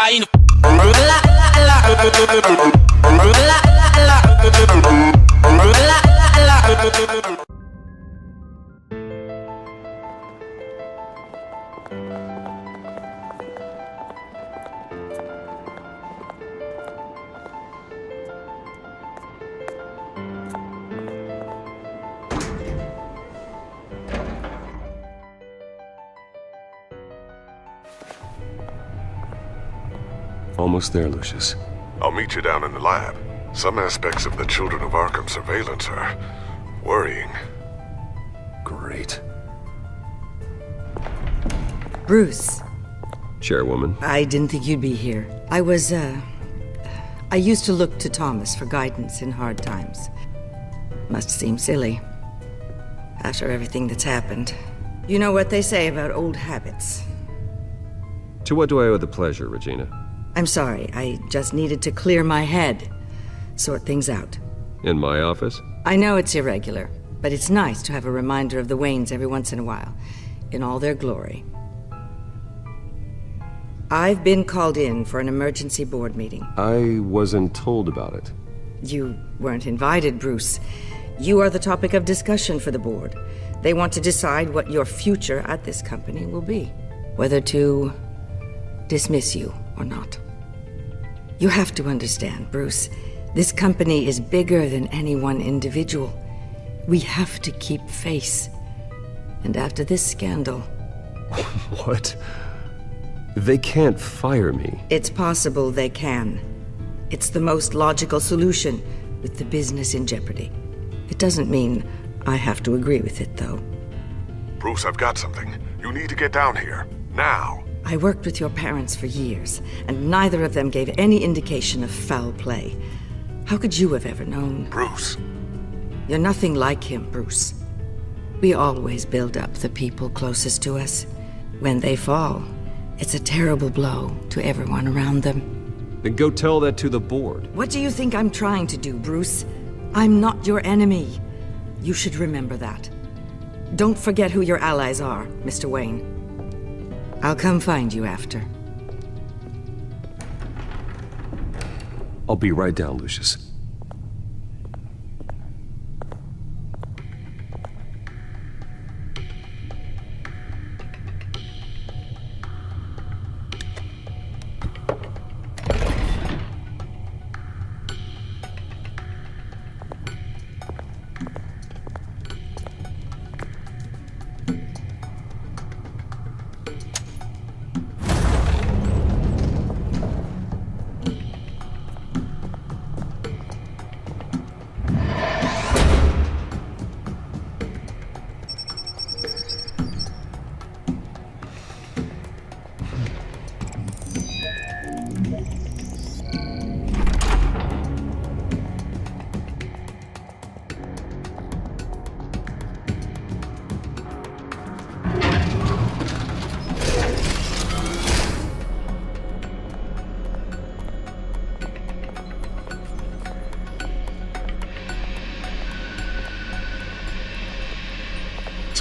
wine. Almost there, Lucius. I'll meet you down in the lab. Some aspects of the Children of Arkham surveillance are worrying. Great. Bruce. Chairwoman. I didn't think you'd be here. I used to look to Thomas for guidance in hard times. Must seem silly. After everything that's happened. You know what they say about old habits. To what do I owe the pleasure, Regina? I'm sorry, I just needed to clear my head. Sort things out. In my office? I know it's irregular, but it's nice to have a reminder of the Waynes every once in a while, in all their glory. I've been called in for an emergency board meeting. I wasn't told about it. You weren't invited, Bruce. You are the topic of discussion for the board. They want to decide what your future at this company will be. Whether to dismiss you or not. You have to understand, Bruce. This company is bigger than any one individual. We have to keep face. And after this scandal... What? They can't fire me. It's possible they can. It's the most logical solution, with the business in jeopardy. It doesn't mean I have to agree with it, though. Bruce, I've got something. You need to get down here. Now. I worked with your parents for years, and neither of them gave any indication of foul play. How could you have ever known? Bruce. You're nothing like him, Bruce. We always build up the people closest to us. When they fall, it's a terrible blow to everyone around them. Then go tell that to the board. What do you think I'm trying to do, Bruce? I'm not your enemy. You should remember that. Don't forget who your allies are, Mr. Wayne. I'll come find you after. I'll be right down, Lucius.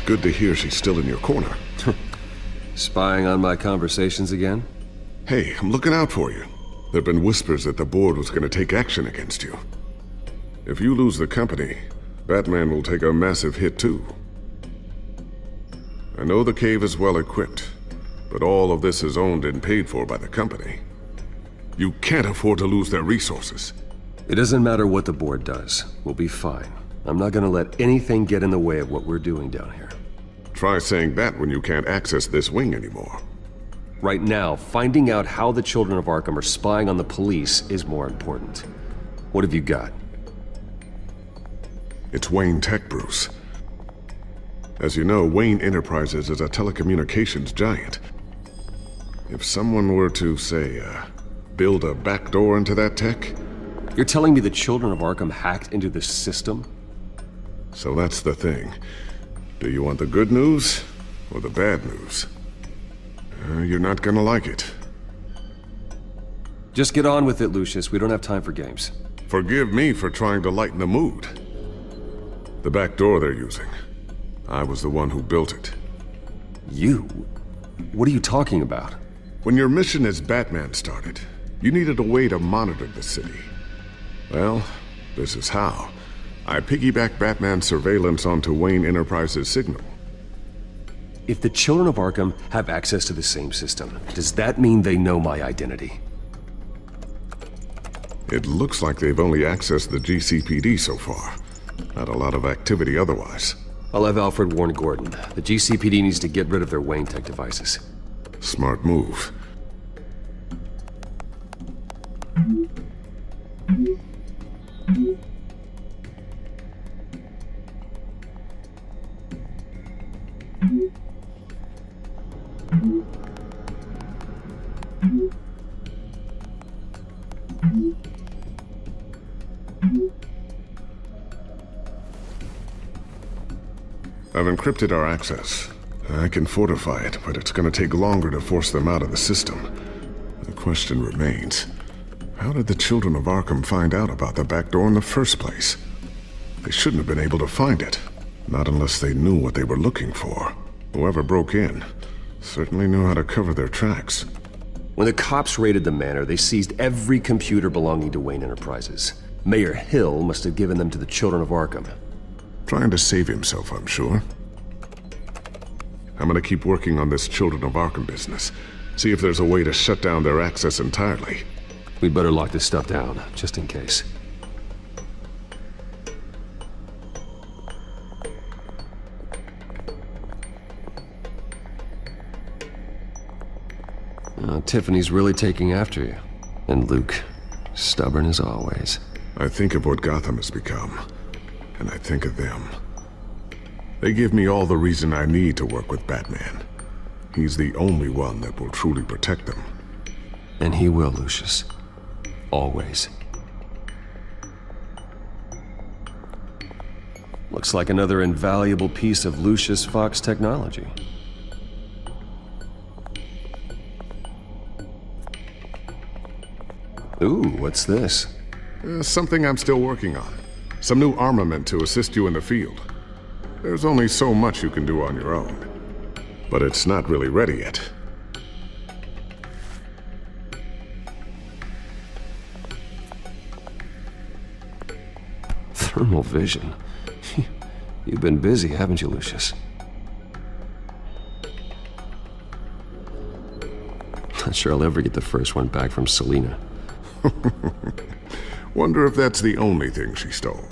Good to hear she's still in your corner. Spying on my conversations again? Hey, I'm looking out for you. There've been whispers that the board was going to take action against you. If you lose the company, Batman will take a massive hit too. I know the cave is well equipped, but all of this is owned and paid for by the company. You can't afford to lose their resources. It doesn't matter what the board does. We'll be fine. I'm not gonna let anything get in the way of what we're doing down here. Try saying that when you can't access this wing anymore. Right now, finding out how the Children of Arkham are spying on the police is more important. What have you got? It's Wayne Tech, Bruce. As you know, Wayne Enterprises is a telecommunications giant. If someone were to, say, build a backdoor into that tech... You're telling me the Children of Arkham hacked into this system? So that's the thing. Do you want the good news or the bad news? You're not gonna like it. Just get on with it, Lucius. We don't have time for games. Forgive me for trying to lighten the mood. The back door they're using. I was the one who built it. You? What are you talking about? When your mission as Batman started, you needed a way to monitor the city. Well, this is how. I piggybacked Batman's surveillance onto Wayne Enterprises' signal. If the Children of Arkham have access to the same system, does that mean they know my identity? It looks like they've only accessed the GCPD so far. Not a lot of activity otherwise. I'll have Alfred warn Gordon. The GCPD needs to get rid of their Wayne Tech devices. Smart move. I've encrypted our access. I can fortify it, but it's gonna take longer to force them out of the system. The question remains, how did the Children of Arkham find out about the back door in the first place? They shouldn't have been able to find it. Not unless they knew what they were looking for. Whoever broke in certainly knew how to cover their tracks. When the cops raided the manor, they seized every computer belonging to Wayne Enterprises. Mayor Hill must have given them to the Children of Arkham. Trying to save himself, I'm sure. I'm gonna keep working on this Children of Arkham business. See if there's a way to shut down their access entirely. We'd better lock this stuff down, just in case. Tiffany's really taking after you. And Luke, stubborn as always. I think of what Gotham has become, and I think of them. They give me all the reason I need to work with Batman. He's the only one that will truly protect them. And he will, Lucius. Always. Looks like another invaluable piece of Lucius Fox technology. Ooh, what's this? Something I'm still working on. Some new armament to assist you in the field. There's only so much you can do on your own. But it's not really ready yet. Thermal vision. You've been busy, haven't you, Lucius? Not sure I'll ever get the first one back from Selina. Wonder if that's the only thing she stole.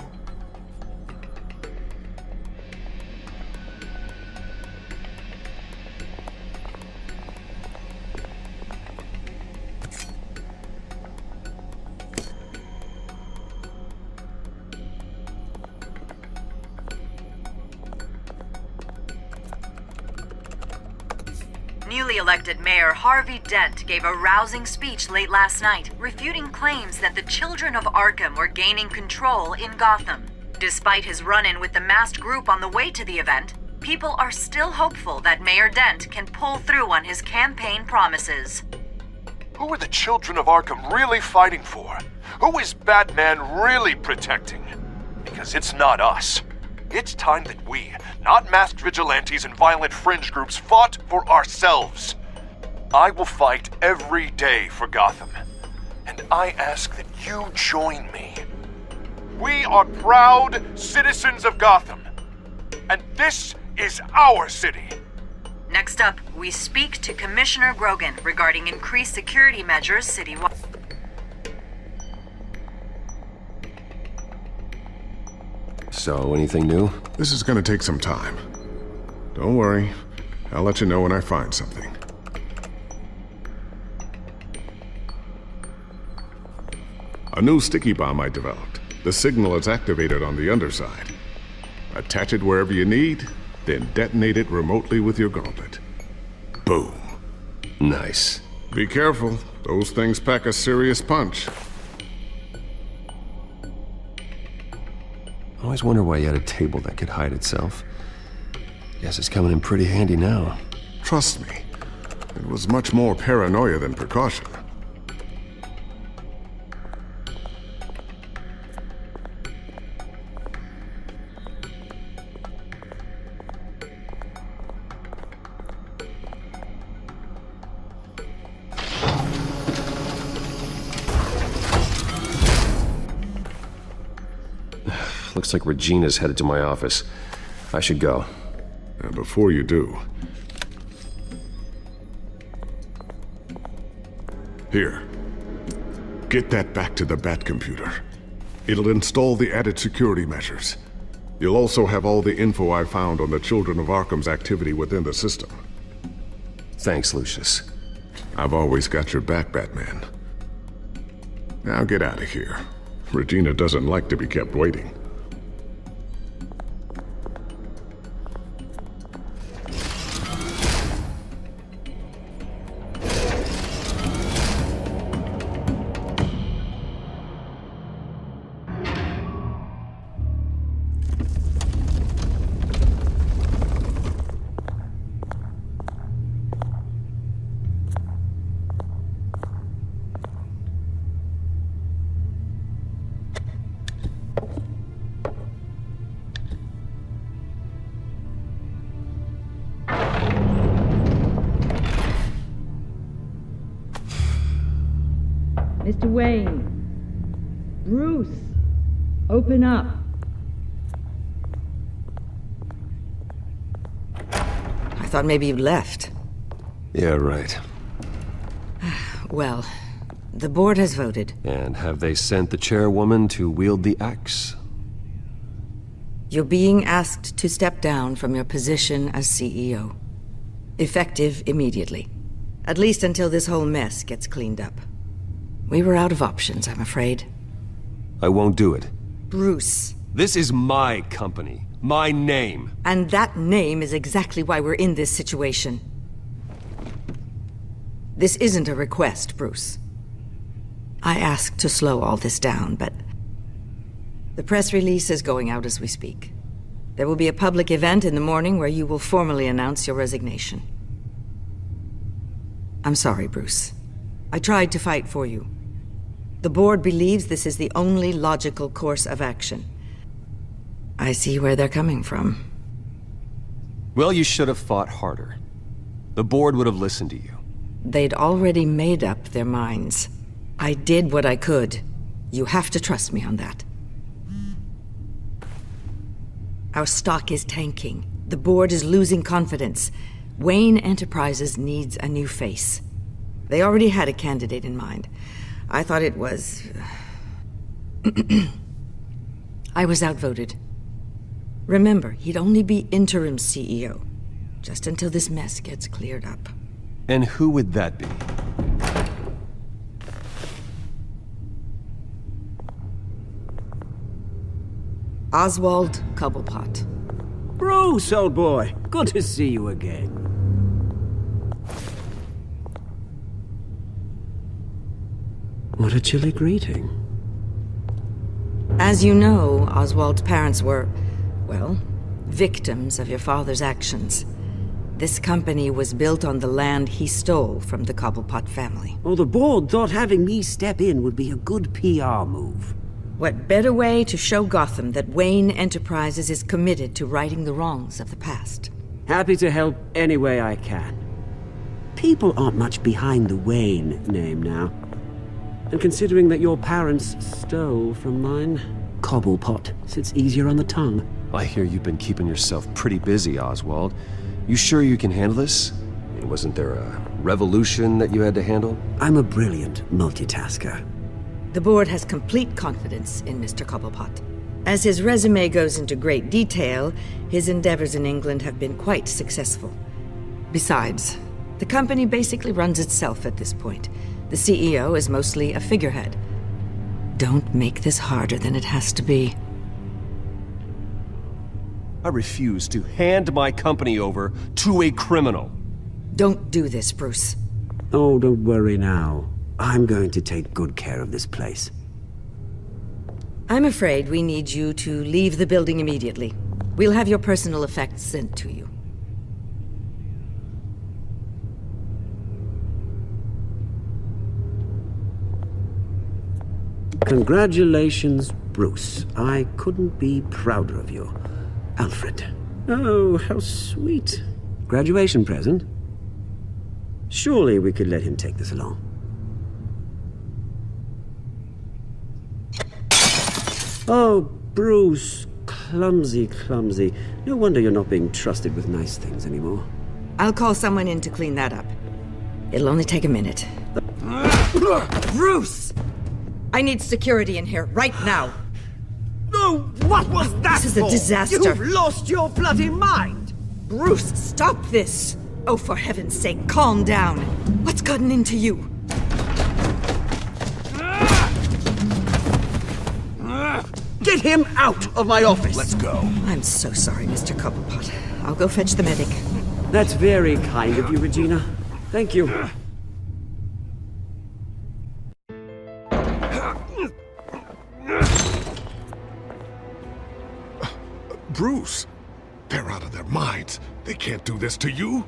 Newly elected Mayor Harvey Dent gave a rousing speech late last night, refuting claims that the Children of Arkham were gaining control in Gotham. Despite his run-in with the masked group on the way to the event, people are still hopeful that Mayor Dent can pull through on his campaign promises. Who are the Children of Arkham really fighting for? Who is Batman really protecting? Because it's not us. It's time that we, not masked vigilantes and violent fringe groups, fought for ourselves. I will fight every day for Gotham. And I ask that you join me. We are proud citizens of Gotham. And this is our city. Next up, we speak to Commissioner Grogan regarding increased security measures citywide. So, anything new? This is gonna take some time. Don't worry. I'll let you know when I find something. A new sticky bomb I developed. The signal is activated on the underside. Attach it wherever you need, then detonate it remotely with your gauntlet. Boom. Nice. Be careful. Those things pack a serious punch. I always wonder why you had a table that could hide itself. Guess it's coming in pretty handy now. Trust me, it was much more paranoia than precaution. Looks like Regina's headed to my office. I should go. Before you do... Here. Get that back to the Bat computer. It'll install the added security measures. You'll also have all the info I found on the Children of Arkham's activity within the system. Thanks, Lucius. I've always got your back, Batman. Now get out of here. Regina doesn't like to be kept waiting. Mr. Wayne. Bruce. Open up. I thought maybe you'd left. Yeah, right. Well, the board has voted. And have they sent the chairwoman to wield the axe? You're being asked to step down from your position as CEO. Effective immediately. At least until this whole mess gets cleaned up. We were out of options, I'm afraid. I won't do it. Bruce. This is my company. My name. And that name is exactly why we're in this situation. This isn't a request, Bruce. I asked to slow all this down, but... the press release is going out as we speak. There will be a public event in the morning where you will formally announce your resignation. I'm sorry, Bruce. I tried to fight for you. The board believes this is the only logical course of action. I see where they're coming from. Well, you should have fought harder. The board would have listened to you. They'd already made up their minds. I did what I could. You have to trust me on that. Our stock is tanking. The board is losing confidence. Wayne Enterprises needs a new face. They already had a candidate in mind. I thought it was... I was outvoted. Remember, he'd only be interim CEO, just until this mess gets cleared up. And who would that be? Oswald Cobblepot. Bruce, old boy. Good to see you again. What a chilly greeting. As you know, Oswald's parents were, well, victims of your father's actions. This company was built on the land he stole from the Cobblepot family. Well, the board thought having me step in would be a good PR move. What better way to show Gotham that Wayne Enterprises is committed to righting the wrongs of the past? Happy to help any way I can. People aren't much behind the Wayne name now. And considering that your parents stole from mine, Cobblepot sits easier on the tongue. I hear you've been keeping yourself pretty busy, Oswald. You sure you can handle this? I mean, wasn't there a revolution that you had to handle? I'm a brilliant multitasker. The board has complete confidence in Mr. Cobblepot. As his resume goes into great detail, his endeavors in England have been quite successful. Besides, the company basically runs itself at this point. The CEO is mostly a figurehead. Don't make this harder than it has to be. I refuse to hand my company over to a criminal. Don't do this, Bruce. Oh, don't worry now. I'm going to take good care of this place. I'm afraid we need you to leave the building immediately. We'll have your personal effects sent to you. Congratulations, Bruce. I couldn't be prouder of you. Alfred. Oh, how sweet. Graduation present? Surely we could let him take this along. Oh, Bruce, clumsy, clumsy. No wonder you're not being trusted with nice things anymore. I'll call someone in to clean that up. It'll only take a minute. Bruce! I need security in here, right now. No, what was that? This is a disaster. You've lost your bloody mind! Bruce, stop this! Oh, for heaven's sake, calm down. What's gotten into you? Get him out of my office! Let's go. I'm so sorry, Mr. Cobblepot. I'll go fetch the medic. That's very kind of you, Regina. Thank you. Bruce, they're out of their minds. They can't do this to you.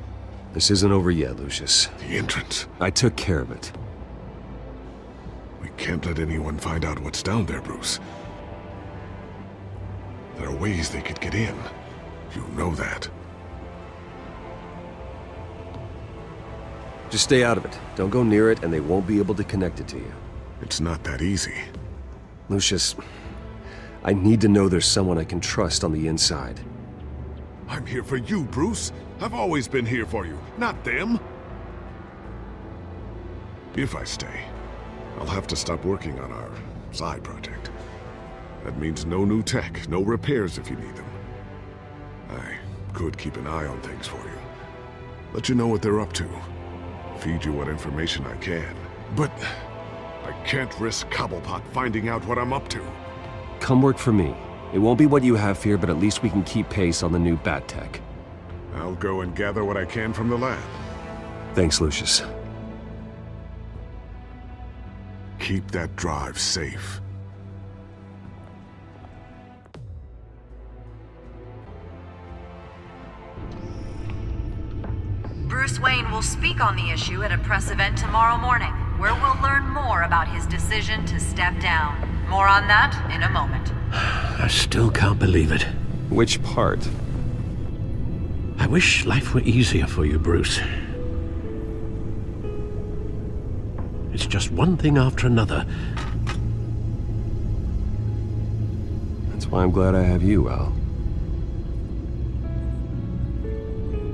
This isn't over yet, Lucius. The entrance. I took care of it. We can't let anyone find out what's down there, Bruce. There are ways they could get in. You know that. Just stay out of it. Don't go near it, and they won't be able to connect it to you. It's not that easy. Lucius, I need to know there's someone I can trust on the inside. I'm here for you, Bruce. I've always been here for you, not them. If I stay, I'll have to stop working on our side project. That means no new tech, no repairs if you need them. I could keep an eye on things for you. Let you know what they're up to. Feed you what information I can. But I can't risk Cobblepot finding out what I'm up to. Come work for me. It won't be what you have here, but at least we can keep pace on the new bat tech. I'll go and gather what I can from the lab. Thanks, Lucius. Keep that drive safe. Bruce Wayne will speak on the issue at a press event tomorrow morning, where we'll learn more about his decision to step down. More on that in a moment. I still can't believe it. Which part? I wish life were easier for you, Bruce. It's just one thing after another. That's why I'm glad I have you, Al.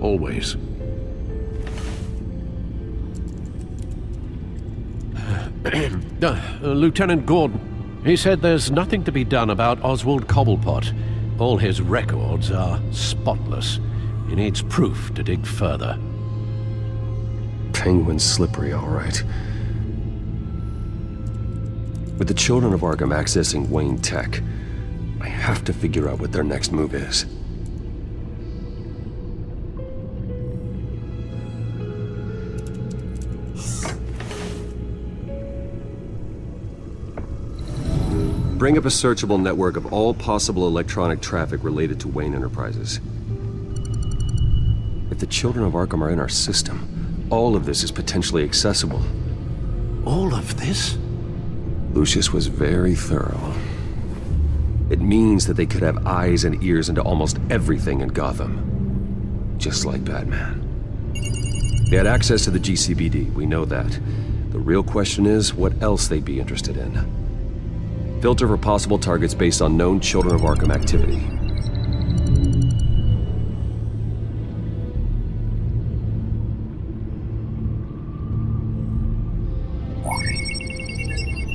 Always. Lieutenant Gordon, he said there's nothing to be done about Oswald Cobblepot. All his records are spotless. He needs proof to dig further. Penguin's slippery, all right. With the Children of Arkham accessing Wayne Tech, I have to figure out what their next move is. Bring up a searchable network of all possible electronic traffic related to Wayne Enterprises. If the Children of Arkham are in our system, all of this is potentially accessible. All of this? Lucius was very thorough. It means that they could have eyes and ears into almost everything in Gotham. Just like Batman. They had access to the GCPD, we know that. The real question is, what else they'd be interested in. Filter for possible targets based on known Children of Arkham activity.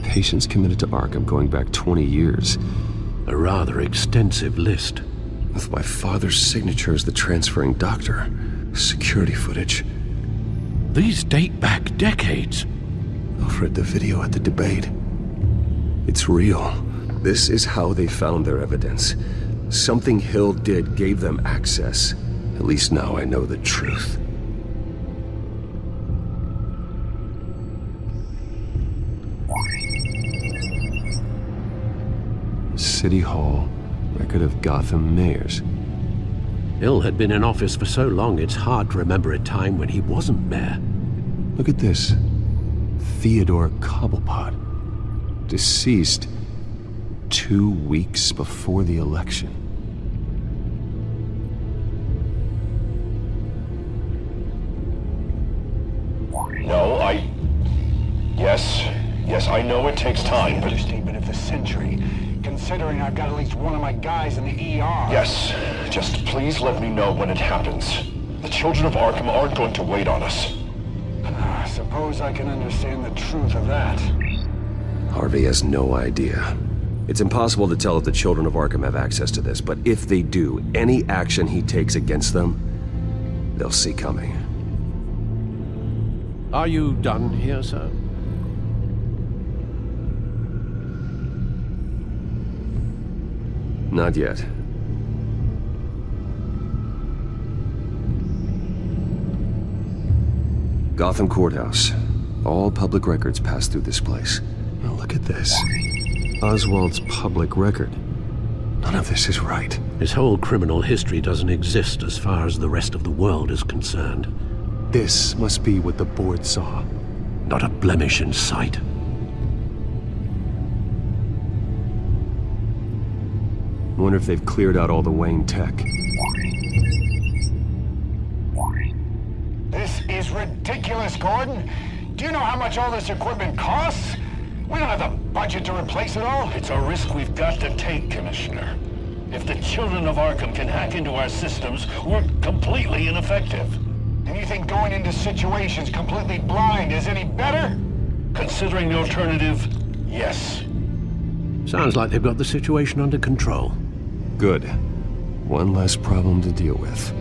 Patients committed to Arkham going back 20 years. A rather extensive list. With my father's signature as the transferring doctor. Security footage. These date back decades. I've read the video at the debate. It's real. This is how they found their evidence. Something Hill did gave them access. At least now I know the truth. City Hall, record of Gotham mayors. Hill had been in office for so long it's hard to remember a time when he wasn't mayor. Look at this. Theodore Cobblepot. Deceased 2 weeks before the election. Yes, I know it takes time, but... Understatement of the century. considering I've got at least one of my guys in the ER. Yes, just please let me know when it happens. The Children of Arkham aren't going to wait on us. I suppose I can understand the truth of that. Harvey has no idea. It's impossible to tell if the Children of Arkham have access to this, but if they do, any action he takes against them, they'll see coming. Are you done here, sir? Not yet. Gotham Courthouse. All public records pass through this place. Now look at this. Oswald's public record. None of this is right. His whole criminal history doesn't exist as far as the rest of the world is concerned. This must be what the board saw. Not a blemish in sight. I wonder if they've cleared out all the Wayne tech. This is ridiculous, Gordon. Do you know how much all this equipment costs? We don't have the budget to replace it all. It's a risk we've got to take, Commissioner. If the Children of Arkham can hack into our systems, we're completely ineffective. And you think going into situations completely blind is any better? Considering the alternative, yes. Sounds like they've got the situation under control. Good. One less problem to deal with.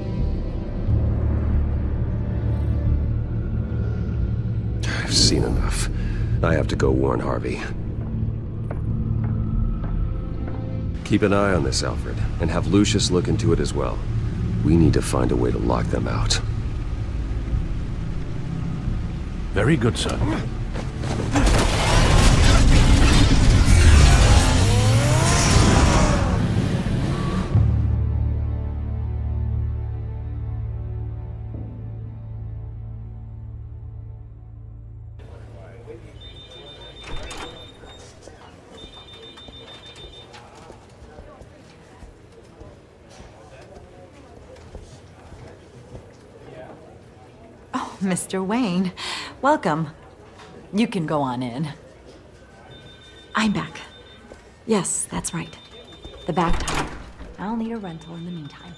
I've seen enough. I have to go warn Harvey. Keep an eye on this, Alfred, and have Lucius look into it as well. We need to find a way to lock them out. Very good, sir. Mr. Wayne, welcome. You can go on in. I'm back. Yes, that's right. The back tire. I'll need a rental in the meantime.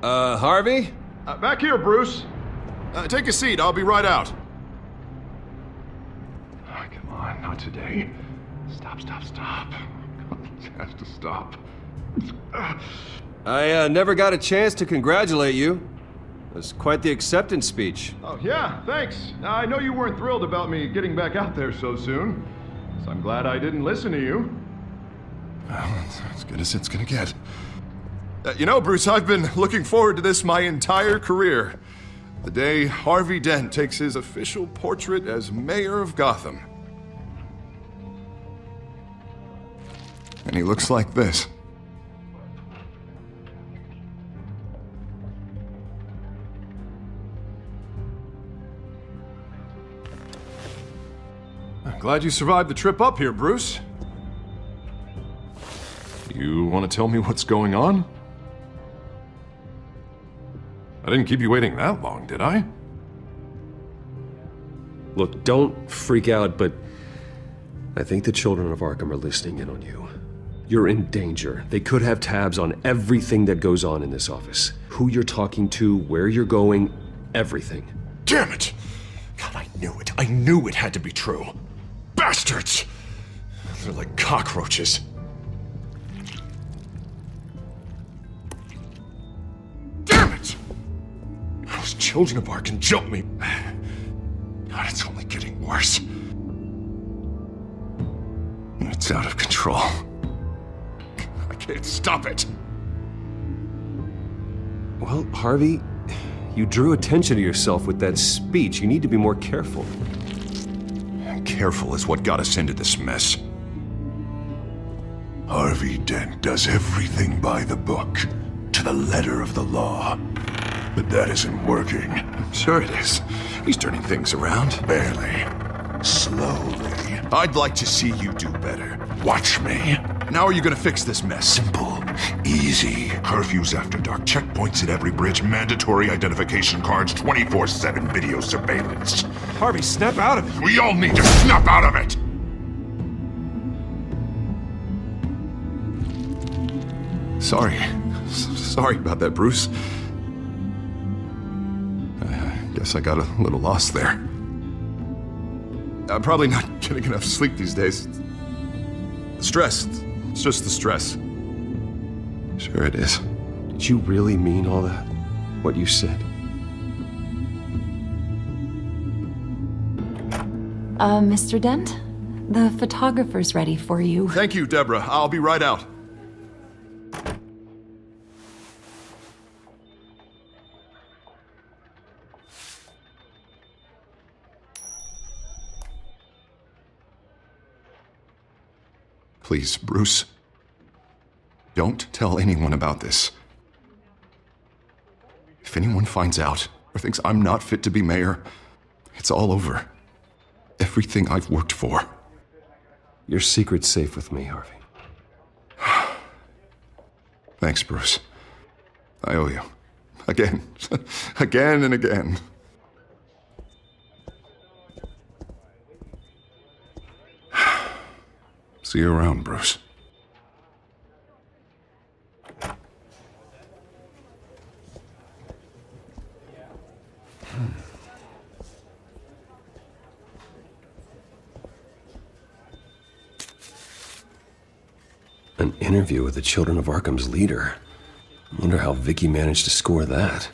Harvey? Back here, Bruce. Take a seat, I'll be right out. Oh, come on, not today. Stop. It has to stop. I never got a chance to congratulate you. It was quite the acceptance speech. Oh, yeah, thanks. I know you weren't thrilled about me getting back out there so soon, so I'm glad I didn't listen to you. Well, that's as good as it's gonna get. You know, Bruce, I've been looking forward to this my entire career. The day Harvey Dent takes his official portrait as mayor of Gotham. And he looks like this. I'm glad you survived the trip up here, Bruce. You want to tell me what's going on? I didn't keep you waiting that long, did I? Look, don't freak out, but I think the Children of Arkham are listening in on you. You're in danger. They could have tabs on everything that goes on in this office. Who you're talking to, where you're going, everything. Damn it! God, I knew it. I knew it had to be true. Bastards! They're like cockroaches. Damn it! Those Children of Arkham jumped me. God, it's only getting worse. It's out of control. I can't stop it. Well, Harvey, you drew attention to yourself with that speech. You need to be more careful. Careful is what got us into this mess. Harvey Dent does everything by the book, to the letter of the law. But that isn't working. Sure it is. He's turning things around. Barely. Slowly. I'd like to see you do better. Watch me. And how are you gonna fix this mess? Simple. Easy. Curfews after dark, checkpoints at every bridge, mandatory identification cards, 24/7 video surveillance. Harvey, snap out of it! We all need to snap out of it! Sorry about that, Bruce. I guess I got a little lost there. I'm probably not getting enough sleep these days. The stress. It's just the stress. Sure it is. Did you really mean all that? What you said? Mr. Dent? The photographer's ready for you. Thank you, Deborah. I'll be right out. Please, Bruce. Don't tell anyone about this. If anyone finds out or thinks I'm not fit to be mayor, it's all over. Everything I've worked for. Your secret's safe with me, Harvey. Thanks, Bruce. I owe you. Again. Again and again. See you around, Bruce. An interview with the Children of Arkham's leader. I wonder how Vicki managed to score that.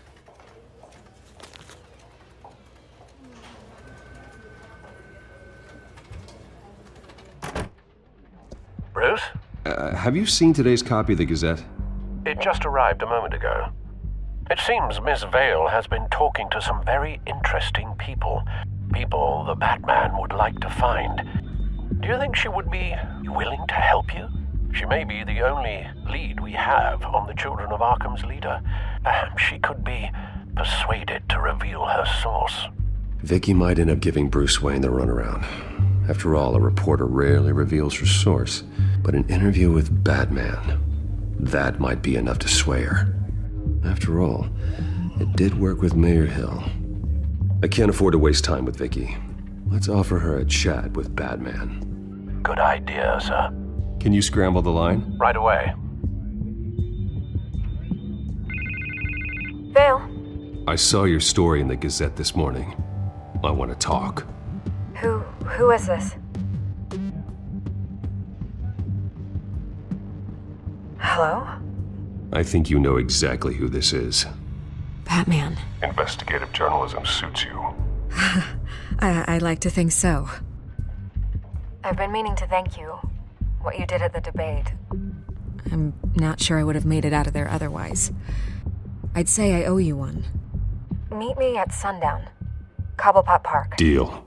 Bruce? Have you seen today's copy of the Gazette? It just arrived a moment ago. It seems Miss Vale has been talking to some very interesting people. People the Batman would like to find. Do you think she would be willing to help you? She may be the only lead we have on the Children of Arkham's leader. Perhaps she could be persuaded to reveal her source. Vicki might end up giving Bruce Wayne the runaround. After all, a reporter rarely reveals her source. But an interview with Batman, that might be enough to sway her. After all, it did work with Mayor Hill. I can't afford to waste time with Vicki. Let's offer her a chat with Batman. Good idea, sir. Can you scramble the line? Right away. Vale. I saw your story in the Gazette this morning. I want to talk. Who is this? Hello? I think you know exactly who this is. Batman. Investigative journalism suits you. I'd like to think so. I've been meaning to thank you. What you did at the debate. I'm not sure I would have made it out of there otherwise. I'd say I owe you one. Meet me at sundown. Cobblepot Park. Deal.